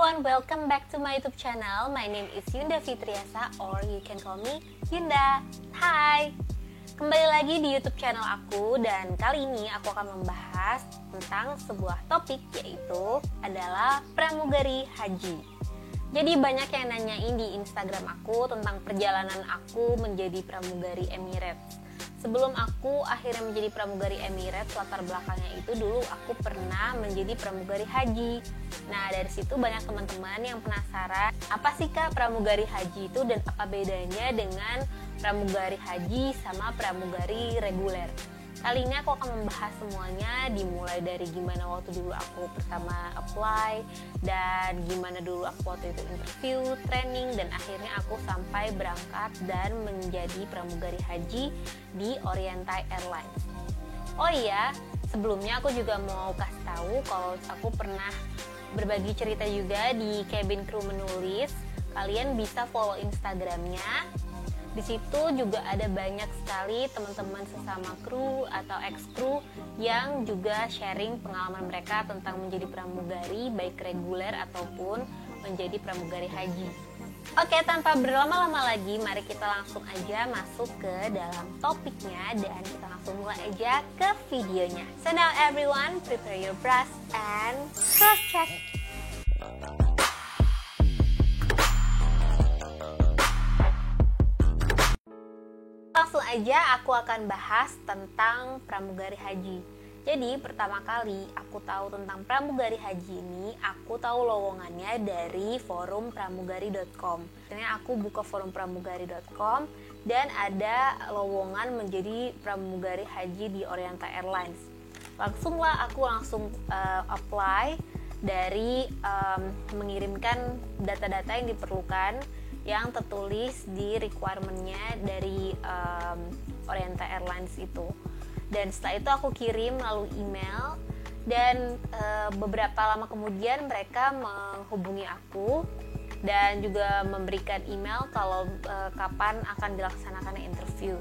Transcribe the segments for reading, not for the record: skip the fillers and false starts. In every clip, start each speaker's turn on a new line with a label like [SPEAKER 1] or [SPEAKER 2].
[SPEAKER 1] everyone, welcome back to my YouTube channel. My name is Yunda Fitriasa or you can call me Yunda. Hai, kembali lagi di YouTube channel aku dan kali ini aku akan membahas tentang sebuah topik yaitu adalah pramugari haji. Jadi banyak yang nanyain di Instagram aku tentang perjalanan aku menjadi pramugari Emirates. Sebelum aku akhirnya menjadi pramugari Emirates, latar belakangnya itu dulu aku pernah menjadi pramugari haji. Nah, dari situ banyak teman-teman yang penasaran, apa sih Kak pramugari haji itu dan apa bedanya dengan pramugari haji sama pramugari reguler. Kali ini aku akan membahas semuanya, dimulai dari gimana waktu dulu aku pertama apply, dan gimana dulu aku waktu itu interview, training, dan akhirnya aku sampai berangkat dan menjadi pramugari haji di Oriental Airlines. Oh iya, sebelumnya aku juga mau kasih tahu kalau aku pernah berbagi cerita juga di Cabin Crew Menulis. Kalian bisa follow Instagramnya. Di situ juga ada banyak sekali teman-teman sesama kru atau ex-kru yang juga sharing pengalaman mereka tentang menjadi pramugari baik reguler ataupun menjadi pramugari haji. Oke, tanpa berlama-lama lagi, mari kita langsung aja masuk ke dalam topiknya dan kita langsung mulai aja ke videonya. So now everyone, prepare your brush and cross check. Langsung aja aku akan bahas tentang pramugari haji. Jadi pertama kali aku tahu tentang pramugari haji ini, aku tahu lowongannya dari forum pramugari.com. Akhirnya aku buka forum pramugari.com dan ada lowongan menjadi pramugari haji di Oriental Airlines. Aku langsung apply dari mengirimkan data-data yang diperlukan yang tertulis di requirement-nya dari Oriental Airlines itu. Dan setelah itu aku kirim melalui email dan beberapa lama kemudian mereka menghubungi aku dan juga memberikan email kalau kapan akan dilaksanakan interview.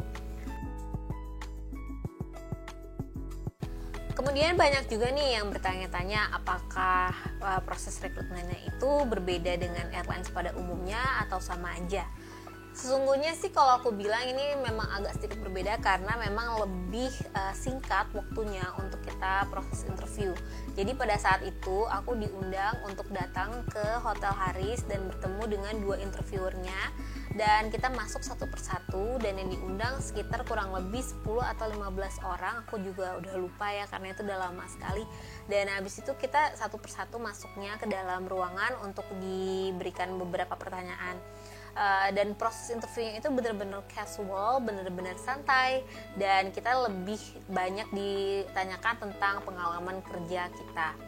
[SPEAKER 1] Kemudian banyak juga nih yang bertanya-tanya apakah proses rekrutmennya itu berbeda dengan airlines pada umumnya atau sama aja. Sesungguhnya sih kalau aku bilang ini memang agak sedikit berbeda karena memang lebih singkat waktunya untuk kita proses interview. Jadi pada saat itu aku diundang untuk datang ke Hotel Haris dan bertemu dengan dua interviewernya dan kita masuk satu persatu dan yang diundang sekitar kurang lebih 10 atau 15 orang. Aku juga udah lupa ya karena itu udah lama sekali. Dan habis itu kita satu persatu masuknya ke dalam ruangan untuk diberikan beberapa pertanyaan. Dan proses interviewnya itu benar-benar casual, benar-benar santai dan kita lebih banyak ditanyakan tentang pengalaman kerja kita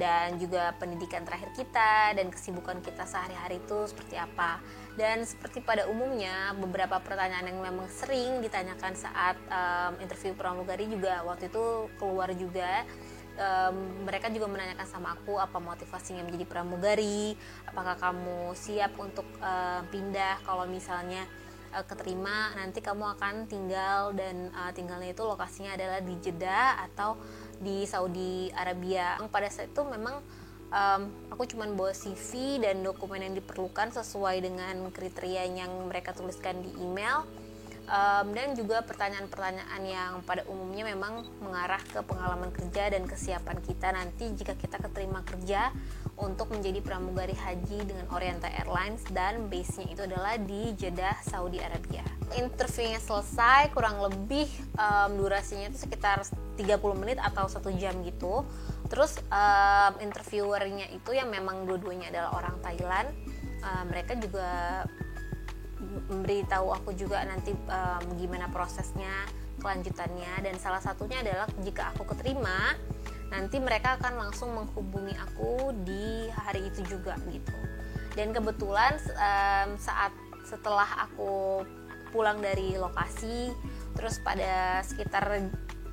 [SPEAKER 1] dan juga pendidikan terakhir kita dan kesibukan kita sehari-hari itu seperti apa. Dan seperti pada umumnya beberapa pertanyaan yang memang sering ditanyakan saat interview pramugari juga waktu itu keluar juga. Mereka juga menanyakan sama aku apa motivasinya menjadi pramugari, apakah kamu siap untuk pindah kalau misalnya keterima nanti kamu akan tinggal dan tinggalnya itu lokasinya adalah di Jeddah atau di Saudi Arabia. Pada saat itu memang aku cuma bawa CV dan dokumen yang diperlukan sesuai dengan kriteria yang mereka tuliskan di email. Dan juga pertanyaan-pertanyaan yang pada umumnya memang mengarah ke pengalaman kerja dan kesiapan kita nanti jika kita keterima kerja untuk menjadi pramugari haji dengan Oriental Airlines dan base-nya itu adalah di Jeddah, Saudi Arabia. Interviewnya selesai kurang lebih durasinya itu sekitar 30 menit atau 1 jam gitu. Terus interviewernya itu yang memang dua-duanya adalah orang Thailand, mereka juga memberitahu aku juga nanti gimana prosesnya, kelanjutannya, dan salah satunya adalah jika aku keterima nanti mereka akan langsung menghubungi aku di hari itu juga gitu. Dan kebetulan saat setelah aku pulang dari lokasi terus pada sekitar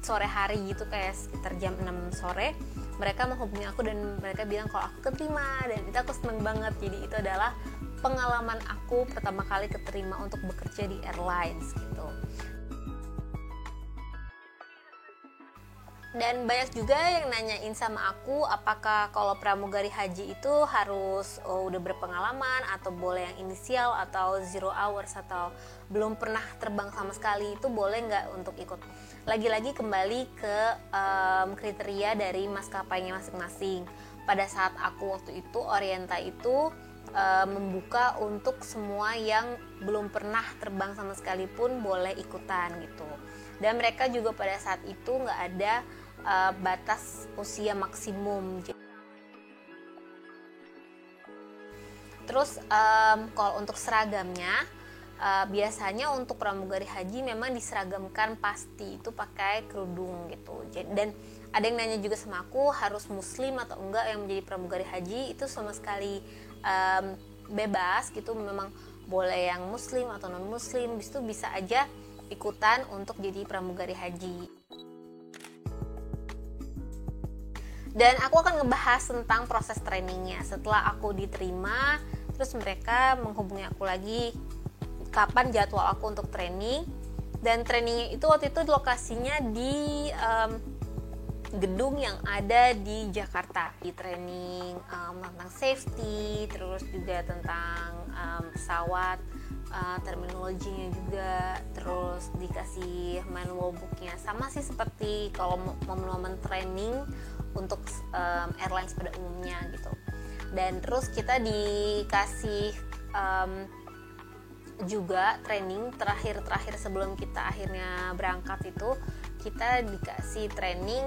[SPEAKER 1] sore hari gitu kayak sekitar jam 6 sore mereka menghubungi aku dan mereka bilang kalau aku keterima dan itu aku seneng banget. Jadi itu adalah pengalaman aku pertama kali keterima untuk bekerja di airlines gitu. Dan banyak juga yang nanyain sama aku apakah kalau pramugari haji itu harus udah berpengalaman atau boleh yang inisial atau 0 hours atau belum pernah terbang sama sekali itu boleh nggak untuk ikut. Lagi-lagi kembali ke kriteria dari maskapainya masing-masing. Pada saat aku waktu itu Orienta itu membuka untuk semua yang belum pernah terbang sama sekalipun boleh ikutan gitu. Dan mereka juga pada saat itu nggak ada batas usia maksimum. Terus kalau untuk seragamnya biasanya untuk pramugari haji memang diseragamkan pasti itu pakai kerudung gitu. Dan ada yang nanya juga sama aku harus muslim atau enggak yang menjadi pramugari haji. Itu sama sekali bebas gitu, memang boleh yang muslim atau non muslim, itu bisa aja ikutan untuk jadi pramugari haji. Dan aku akan ngebahas tentang proses trainingnya. Setelah aku diterima, terus mereka menghubungi aku lagi kapan jadwal aku untuk training. Dan trainingnya itu waktu itu lokasinya di gedung yang ada di Jakarta. Di training tentang safety, terus juga tentang pesawat, terminologinya juga, terus dikasih manual booknya. Sama sih seperti kalau momen-momen training untuk airlines pada umumnya gitu. Dan terus kita dikasih juga training terakhir sebelum kita akhirnya berangkat itu, kita dikasih training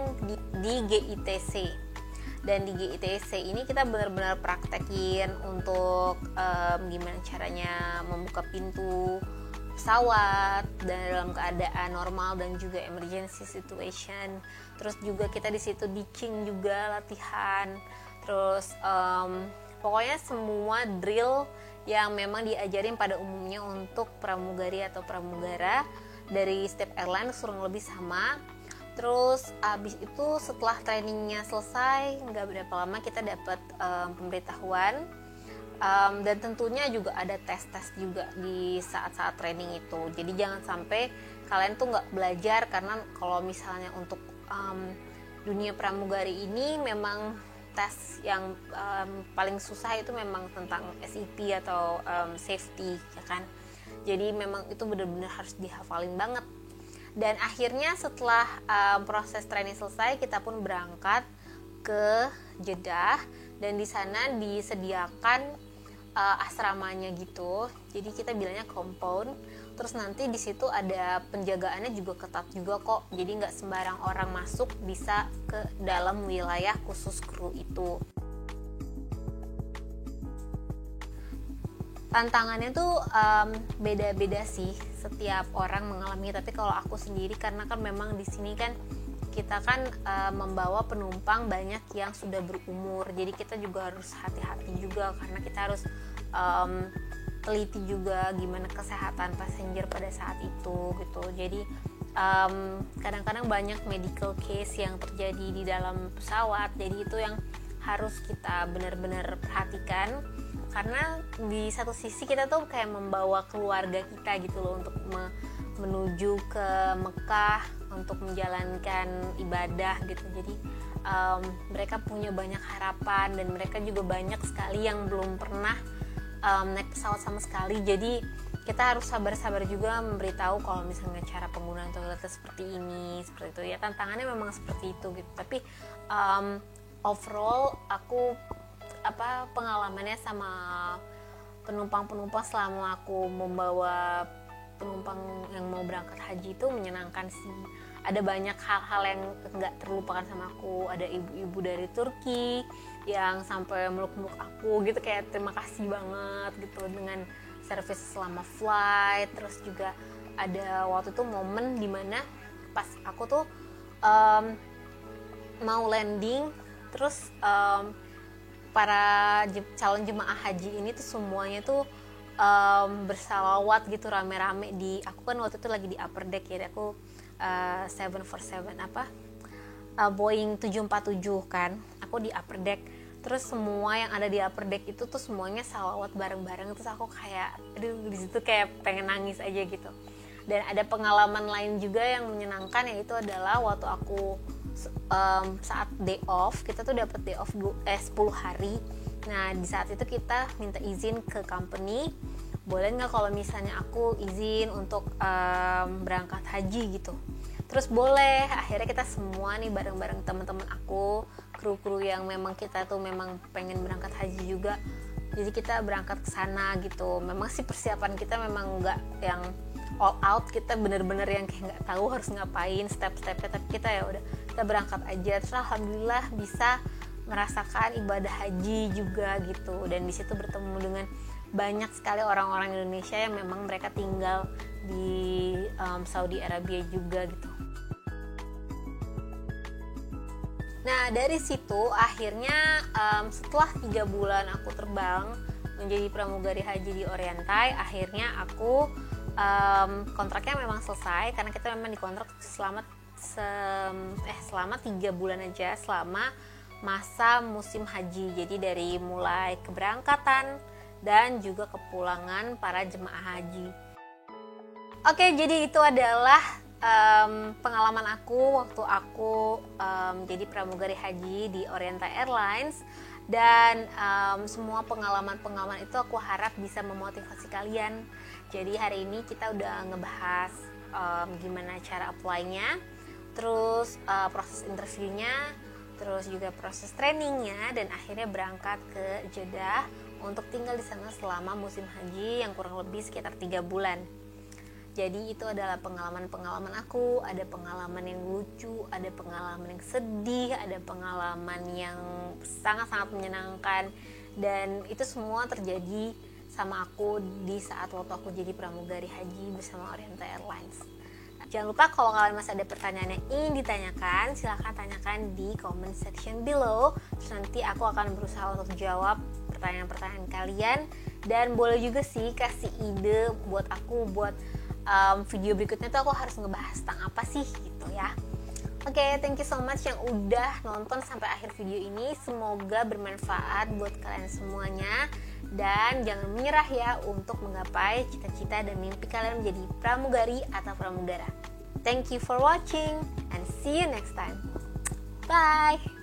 [SPEAKER 1] di GITC. Dan di GITC ini kita benar-benar praktekin untuk gimana caranya membuka pintu pesawat dan dalam keadaan normal dan juga emergency situation. Terus juga kita di situ ditching juga latihan. Terus pokoknya semua drill yang memang diajarin pada umumnya untuk pramugari atau pramugara dari setiap airline kurang lebih sama. Terus abis itu setelah trainingnya selesai, nggak berapa lama kita dapat pemberitahuan. Dan tentunya juga ada tes-tes juga di saat-saat training itu. Jadi jangan sampai kalian tuh nggak belajar, karena kalau misalnya untuk dunia pramugari ini memang tes yang paling susah itu memang tentang SIP atau safety, ya kan. Jadi memang itu benar-benar harus dihafalin banget. Dan akhirnya setelah proses training selesai, kita pun berangkat ke Jeddah, dan di sana disediakan asramanya gitu. Jadi kita bilangnya compound. Terus nanti di situ ada penjagaannya juga ketat juga kok. Jadi nggak sembarang orang masuk bisa ke dalam wilayah khusus kru itu. Tantangannya tuh beda-beda sih, setiap orang mengalami. Tapi kalau aku sendiri, karena kan memang di sini kan kita kan membawa penumpang banyak yang sudah berumur, jadi kita juga harus hati-hati juga, karena kita harus teliti juga gimana kesehatan passenger pada saat itu gitu. Jadi kadang-kadang banyak medical case yang terjadi di dalam pesawat, jadi itu yang harus kita benar-benar perhatikan. Karena di satu sisi kita tuh kayak membawa keluarga kita gitu loh untuk menuju ke Mekah untuk menjalankan ibadah gitu. Jadi mereka punya banyak harapan, dan mereka juga banyak sekali yang belum pernah naik pesawat sama sekali. Jadi kita harus sabar-sabar juga memberitahu kalau misalnya cara penggunaan toiletnya seperti ini, seperti itu ya. Tantangannya memang seperti itu gitu. Tapi overall aku pengalamannya sama penumpang-penumpang selama aku membawa penumpang yang mau berangkat haji itu menyenangkan sih. Ada banyak hal-hal yang nggak terlupakan sama aku. Ada ibu-ibu dari Turki yang sampai meluk-meluk aku gitu, kayak terima kasih banget gitu dengan service selama flight. Terus juga ada waktu itu momen dimana pas aku tuh mau landing, terus para calon jemaah haji ini tuh semuanya tuh bersalawat gitu rame-rame di, aku kan waktu itu lagi di upper deck ya, aku 747 Boeing 747 kan, aku di upper deck. Terus semua yang ada di upper deck itu tuh semuanya salawat bareng-bareng, terus aku kayak di situ kayak pengen nangis aja gitu. Dan ada pengalaman lain juga yang menyenangkan, yaitu adalah waktu aku saat day off, kita tuh dapat day off 10 hari. Nah di saat itu kita minta izin ke company, boleh nggak kalau misalnya aku izin untuk berangkat haji gitu. Terus boleh, akhirnya kita semua nih bareng-bareng teman-teman aku, kru-kru yang memang kita tuh memang pengen berangkat haji juga. Jadi kita berangkat ke sana gitu. Memang sih persiapan kita memang nggak yang all out, kita bener-bener yang kayak nggak tahu harus ngapain step-stepnya, tapi kita ya udah kita berangkat aja. Terus alhamdulillah bisa merasakan ibadah haji juga gitu. Dan di situ bertemu dengan banyak sekali orang-orang Indonesia yang memang mereka tinggal di Saudi Arabia juga gitu. Nah dari situ akhirnya setelah 3 bulan aku terbang menjadi pramugari haji di Orientai, akhirnya aku kontraknya memang selesai, karena kita memang dikontrak selama 3 bulan aja, selama masa musim haji. Jadi dari mulai keberangkatan dan juga kepulangan para jemaah haji. Oke, jadi itu adalah pengalaman aku waktu aku jadi pramugari haji di Oriental Airlines. Dan semua pengalaman-pengalaman itu aku harap bisa memotivasi kalian. Jadi hari ini kita udah ngebahas gimana cara apply-nya, terus proses interview-nya, terus juga proses trainingnya, dan akhirnya berangkat ke Jeddah untuk tinggal di sana selama musim haji yang kurang lebih sekitar 3 bulan. Jadi itu adalah pengalaman-pengalaman aku, ada pengalaman yang lucu, ada pengalaman yang sedih, ada pengalaman yang sangat-sangat menyenangkan, dan itu semua terjadi sama aku di saat waktu aku jadi pramugari haji bersama Oriental Airlines. Jangan lupa kalau kalian masih ada pertanyaan yang ingin ditanyakan, silahkan tanyakan di comment section below. Terus nanti aku akan berusaha untuk jawab pertanyaan-pertanyaan kalian, dan boleh juga sih kasih ide buat aku buat video berikutnya tuh aku harus ngebahas tentang apa sih gitu ya. Oke, thank you so much yang udah nonton sampai akhir video ini. Semoga bermanfaat buat kalian semuanya, dan jangan menyerah ya untuk menggapai cita-cita dan mimpi kalian menjadi pramugari atau pramugara. Thank you for watching and see you next time. Bye.